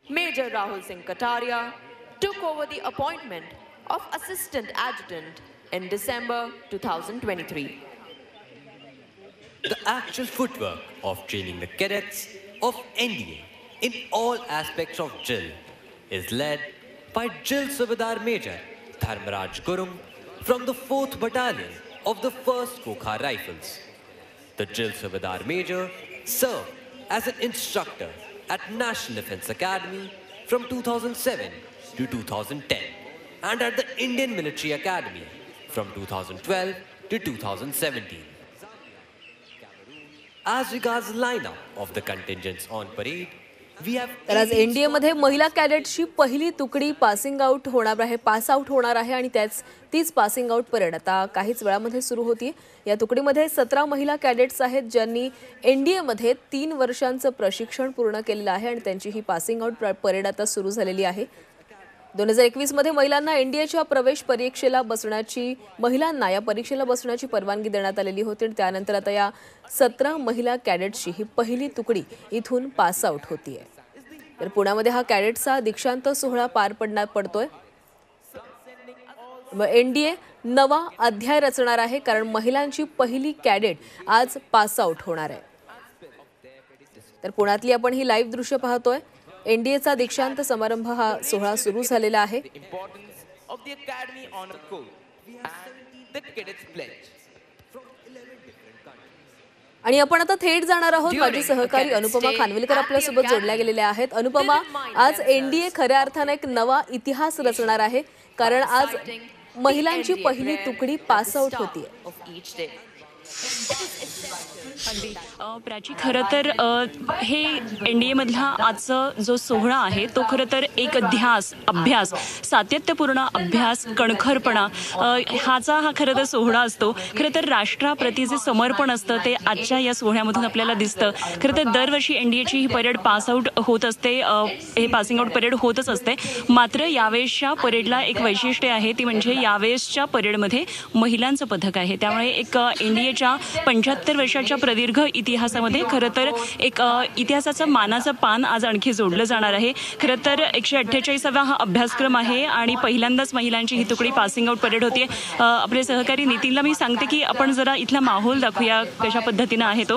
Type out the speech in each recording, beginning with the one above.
Major Rahul Singh Kataria took over the appointment of Assistant Adjutant in December 2023. The actual footwork of training the cadets of NDA in all aspects of drill is led by Drill Subedar Major Dharmaraj Gurung from the 4th Battalion of the 1st Kokha Rifles. The Drill Subedar Major served as an instructor at National Defence Academy from 2007 to 2010 and at the Indian Military Academy from 2012 to 2017. As regards the lineup of the contingents on parade, we have तर आज NDA मध्ये महिला कॅडेटची पहिली तुकडी pass out होणार आहे आणि तीच पासिंग आउट परेड आता काहीच वेळामध्ये सुरू होती। या तुकडीमध्ये 17 महिला कॅडेट्स आहेत ज्यांनी एनडीए मध्ये 3 वर्षांचं प्रशिक्षण पूर्ण केलेलं आहे आणि त्यांची ही पासिंग आउट परेड आता सुरू झालेली आहे। 2021 मध्ये महिलांना एनडीएच्या प्रवेश परीक्षेला बसण्याची परवानगी देण्यात आलेली होती आणि त्यानंतर आता या 17 महिला कॅडेट्सची ही पहिली तुकडी इथून पास आउट होतीये। तर पुण्यामध्ये हा कॅडेटचा दीक्षांत सोहळा पार पडतोय। एनडीए नवा अध्याय रचणार आहे कारण महिलांची पहिली कॅडेट आज पास आउट होणार आहे। तर पुण्यातली आपण ही लाईव्ह दृश्य पाहतोय। एनडीएचा दीक्षांत समारंभ हा सोहळा सुरू झालेला आहे। आणि आपण आता थेट जाणार आहोत। माझी सहकारी अनुपमा खानविलकर आपल्यासोबत जोडल्या गेलेल्या आहेत। अनुपमा, आज एनडीए खऱ्या अर्थाने एक नवा इतिहास रचणार आहे कारण आज महिलांची पहिली तुकडी पास आउट होतीये। प्राची, खरं तर हे एनडीए मधला आजचा जो सोहळा आहे तो खरं तर एक अभ्यास सातत्यपूर्ण अभ्यास कणखरपणा हा खरं तर सोहळा असतो। खरं तर राष्ट्राप्रती जे समर्पण असतं ते आजच्या या सोहळ्यामधून आपल्याला दिसतं। खरं तर दरवर्षी एनडीएची ही परेड पास आउट होत असते, हे पासिंग आउट परेड होतच असते। मात्र यावेळेसच्या परेडला एक वैशिष्ट्य आहे, ती म्हणजे यावेळेसच्या परेडमध्ये महिलांचं पथक आहे। त्यामुळे एक एनडीएच्या 75 वर्षाच्या प्रदीर्घ इतिहासामध्ये खरं तर एक इतिहासाचं मानाचं पान आज आणखी जोडलं जाणार आहे। खरं तर 148वा हा अभ्यासक्रम आहे आणि पहिल्यांदाच महिलांची ही तुकडी पासिंग आउट परेड होते। आपले सहकारी नितीनला मी सांगते की आपण जरा इथला माहोल दाखवूया कशा पद्धतीनं आहे तो।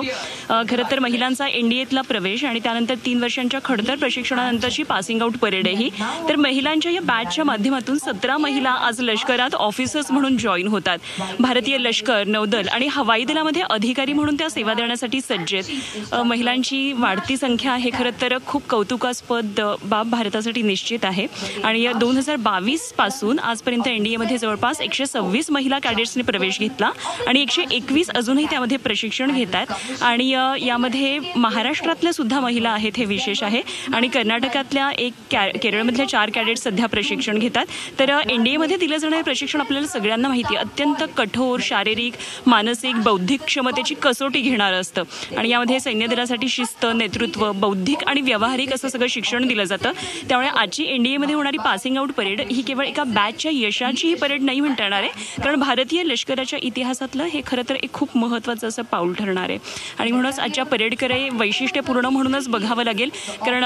खरं तर महिलांचा एनडीएतला प्रवेश आणि त्यानंतर 3 वर्षांच्या खडतर प्रशिक्षणानंतरची पासिंग आउट परेड आहे ही। तर महिलांच्या या बॅचच्या माध्यमातून 17 महिला आज लष्करात ऑफिसर्स म्हणून जॉईन होतात। भारतीय लष्कर, नौदल आणि हवाई दलामध्ये अधिकारी म्हणून त्या सेवा देण्यासाठी सज्ज आहेत। महिलांची वाढती संख्या हे खरं तर खूप कौतुकास्पद बाब भारतासाठी निश्चित आहे आणि या 2022 पासून आजपर्यंत एनडीएमध्ये जवळपास 126 महिला कॅडेट्सने प्रवेश घेतला आणि 121 अजूनही त्यामध्ये प्रशिक्षण घेतात आणि यामध्ये महाराष्ट्रातल्या सुद्धा महिला आहेत, हे विशेष आहे। आणि कर्नाटकातल्या केरळमधल्या 4 कॅडेट्स सध्या प्रशिक्षण घेतात। तर एनडीएमध्ये दिलं जाणारे प्रशिक्षण आपल्याला सगळ्यांना माहिती आहे, अत्यंत कठोर शारीरिक, मानसिक, बौद्धिक क्षमतेची कसोटी घेणारं असतं आणि यामध्ये सैन्य दलासाठी शिस्त, नेतृत्व, बौद्धिक आणि व्यावहारिक असं सगळं शिक्षण दिलं जातं। त्यामुळे आजची एनडीएमध्ये होणारी पासिंग आउट परेड ही केवळ एका बॅचच्या यशाची ही परेड नाही म्हणता येणार आहे, कारण भारतीय लष्कराच्या इतिहासातलं हे खरं तर एक खूप महत्त्वाचं असं पाऊल ठरणार आहे आणि म्हणूनच आजच्या परेडकडे वैशिष्ट्यपूर्ण म्हणूनच बघावं लागेल। कारण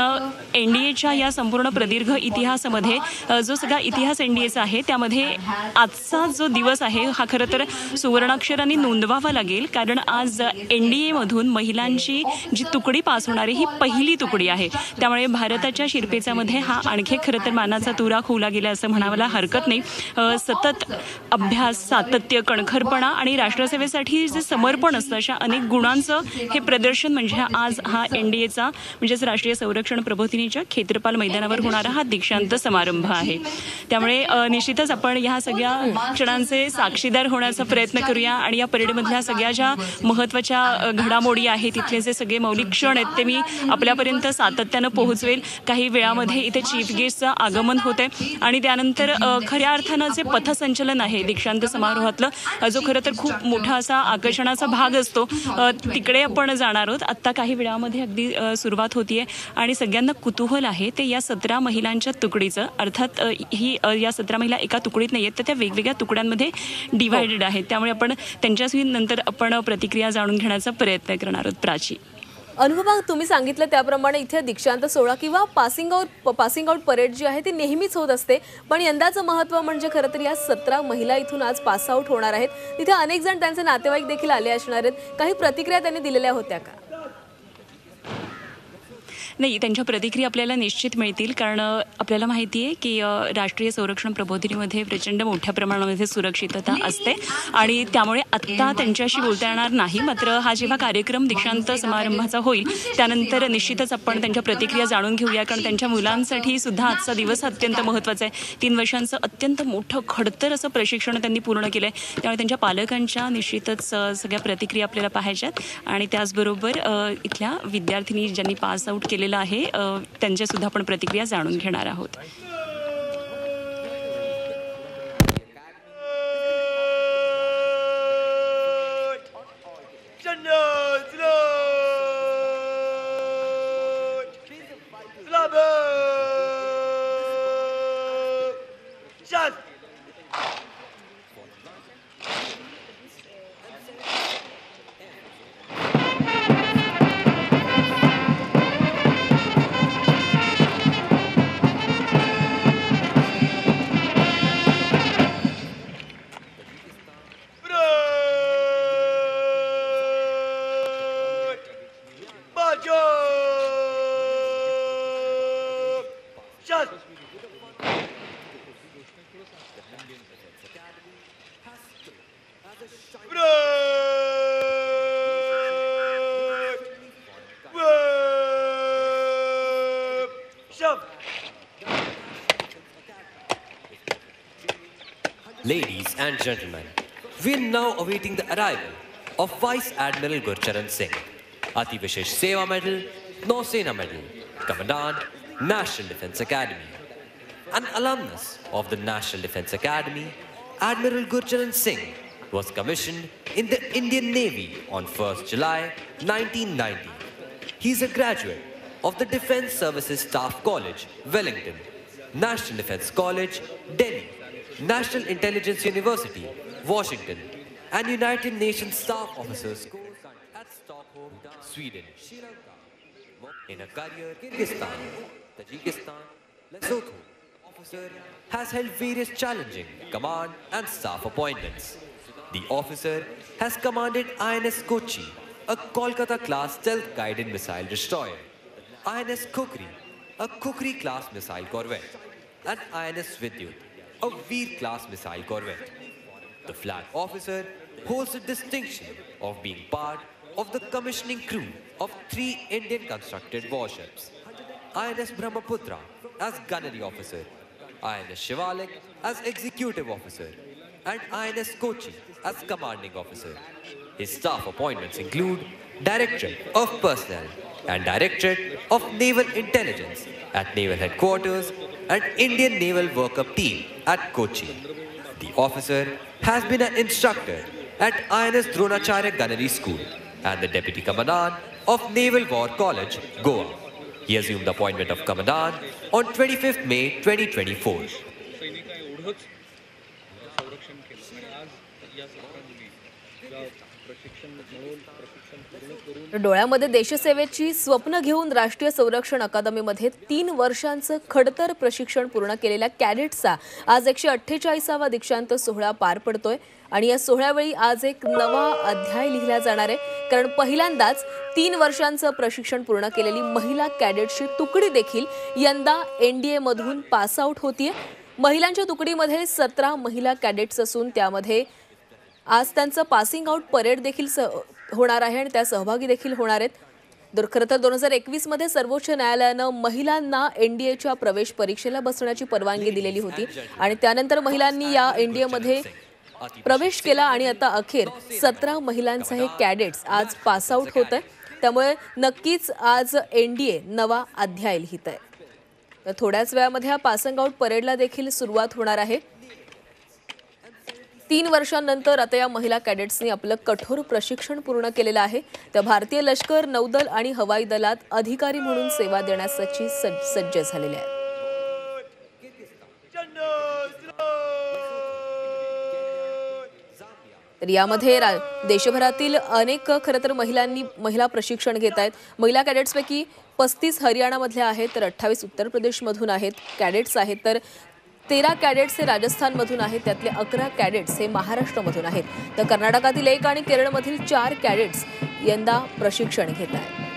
एनडीएच्या या संपूर्ण प्रदीर्घ इतिहासामध्ये जो सगळा इतिहास एनडीएचा आहे त्यामध्ये आजचा जो दिवस आहे हा खरं तर सुवर्णाक्षरांनी नोंदवावा लागेल, कारण आज एनडीए मधून महिलांची जी तुकडी पास होणारी ही पहिली तुकडी आहे। त्यामुळे भारताच्या शिरपेचामध्ये हा आणखी खरं तर मानाचा तुरा खोवला गेला असं म्हणायला हरकत नाही। सतत अभ्यास, सातत्य, कणखरपणा आणि राष्ट्रसेवेसाठी जे समर्पण असतं अशा अनेक गुणांचं हे प्रदर्शन म्हणजे आज हा एनडीएचा म्हणजेच राष्ट्रीय संरक्षण प्रबोधिनीच्या खेत्रपाल मैदानावर होणारा हा दीक्षांत समारंभ आहे। त्यामुळे निश्चितच आपण ह्या सगळ्या क्षणांचे साक्षीदार होण्याचा प्रयत्न करूया आणि या परेडमधल्या सगळ्या ज्या महत्त्वाच्या घडामोडी आहेत, तिथले जे सगळे मौलिक क्षण आहेत ते मी आपल्यापर्यंत सातत्यानं पोहोचवेल। काही वेळामध्ये इथे चीफ गेस्टचं आगमन होते आणि त्यानंतर खऱ्या अर्थानं जे पथसंचलन आहे दीक्षांत समारोहातलं, जो खरं तर खूप मोठा असा आकर्षणाचा भाग असतो, तिकडे आपण जाणार आहोत। आत्ता काही वेळामध्ये अगदी सुरुवात होतीये आणि सगळ्यांना कुतूहल आहे ते या 17 महिलांच्या तुकडीचं। अर्थात ही या 17 महिला एका तुकडीत नाही आहेत, तर त्या वेगवेगळ्या तुकड्यांमध्ये डिवायडेड आहेत। त्यामुळे आपण त्यांच्याशी नंतर आपण प्रतिक्रिया जाणून घेण्याचा प्रयत्न करणार आहोत। प्राची, अनुभवा, तुम्ही सांगितलं त्याप्रमाणे इथे दीक्षांत सोहळा किंवा पासिंग आउट परेड जी आहे ती नेहमीच होत असते, पण यंदाचं महत्त्व म्हणजे खरं तर या 17 महिला इथून आज पास आउट होणार आहेत. तिथे अनेक जण त्यांचे नातेवाईक देखील आले असणार आहेत. काही प्रतिक्रिया त्यांनी दिलेल्या होत्या का? नाही, त्यांच्या प्रतिक्रिया आपल्याला निश्चित मिळतील, कारण आपल्याला माहिती आहे की राष्ट्रीय संरक्षण प्रबोधिनीमध्ये प्रचंड मोठ्या प्रमाणामध्ये सुरक्षितता असते आणि त्यामुळे आत्ता त्यांच्याशी बोलता येणार नाही. मात्र हा जेव्हा कार्यक्रम दीक्षांत समारंभाचा होईल त्यानंतर निश्चितच आपण त्यांच्या प्रतिक्रिया जाणून घेऊया, कारण त्यांच्या मुलांसाठी सुद्धा आजचा दिवस अत्यंत महत्त्वाचा आहे. 3 वर्षांचं अत्यंत मोठं खडतर असं प्रशिक्षण त्यांनी पूर्ण केलं आहे. त्यामुळे त्यांच्या पालकांच्या निश्चितच सगळ्या प्रतिक्रिया आपल्याला पाहायच्यात आणि त्याचबरोबर इथल्या विद्यार्थिनी ज्यांनी पास आउट केलेलं आहे त्यांच्या सुद्धा आपण प्रतिक्रिया जाणून घेणार आहोत. Ladies and gentlemen, we are now awaiting the arrival of Vice Admiral Gurcharan Singh, Ati Vishesh Seva Medal, Nausena Medal, Commandant, National Defence Academy. An alumnus of the National Defence Academy, Admiral Gurcharan Singh was commissioned in the Indian Navy on 1st July 1990. He is a graduate of the Defence Services Staff College, Wellington, National Defence College, Delhi, National Intelligence University, Washington, and United Nations Staff Officers course at Stockholm, Sweden. In a career in Kyrgyzstan, Tajikistan, Lesotho, officer has held various challenging command and staff appointments. The officer has commanded INS Kochi, a Kolkata-class stealth-guided missile destroyer, INS Kukri, a Kukri-class missile corvette, and INS Vidyut, a Veer-class missile corvette. The flag officer holds the distinction of being part of the commissioning crew of 3 Indian-constructed warships. INS Brahmaputra as gunnery officer, INS Shivalik as executive officer, and INS Kochi as commanding officer. His staff appointments include Directorate of Personnel and Directorate of Naval Intelligence at Naval Headquarters and Indian Naval Workup Team at Kochi. The officer has been an instructor at INS Dronacharya Gunnery School and the Deputy Commandant of Naval War College, Goa. He assumed the appointment of Commandant on 25th May 2024. डोळ्यामध्ये देशसेवेची स्वप्न घेऊन राष्ट्रीय संरक्षण अकादमीमध्ये 3 वर्षांचं खडतर प्रशिक्षण पूर्ण केलेल्या कॅडेट्सचा आज 148वा दीक्षांत सोहळा पार पडतोय आणि या सोहळ्यावेळी आज एक नवा अध्याय लिहिला जाणार आहे, कारण पहिल्यांदाच 3 वर्षांचं प्रशिक्षण पूर्ण केलेली महिला कॅडेट्सची तुकडी देखील यंदा एनडीए मधून पास आउट होतीये. महिलांच्या तुकडीमध्ये 17 महिला कॅडेट्स असून त्यामध्ये आज त्यांचं पासिंग आउट परेड देखील होणार आहे आणि त्या सहभागी देखील होणार आहेत. खरं तर 2021 मध्ये सर्वोच्च न्यायालयानं महिलांना एनडीएच्या प्रवेश परीक्षेला बसण्याची परवानगी दिलेली होती आणि त्यानंतर महिलांनी या एनडीएमध्ये प्रवेश केला आणि आता अखेर 17 महिलांचा हे कॅडेट्स आज पास आउट होत आहे. त्यामुळे नक्कीच आज एनडीए नवा अध्याय लिहित आहे. तर थोड्याच वेळामध्ये हा पासिंग आउट परेडला देखील सुरुवात होणार आहे. 3 वर्षांनंतर आता या महिला कॅडेट्सनी आपलं कठोर प्रशिक्षण पूर्ण केलेलं आहे. त्या भारतीय लष्कर, नौदल आणि हवाई दलात अधिकारी म्हणून सेवा देण्यासाठी सज्ज झालेल्या आहेत. तर यामध्ये देशभरातील अनेक खरं तर महिला प्रशिक्षण घेत आहेत. महिला कॅडेट्सपैकी 35 हरियाणामधल्या आहेत, तर 28 उत्तर प्रदेशमधून आहेत कॅडेट्स आहेत, तर 13 कॅडेट्स हे राजस्थानमधून आहेत, त्यातले 11 कॅडेट्स हे महाराष्ट्रामधून आहेत. तर कर्नाटकातील 1 आणि केरळमधील 4 कॅडेट्स यंदा प्रशिक्षण घेत आहेत.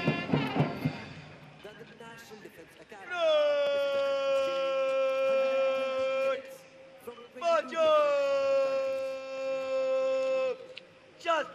Just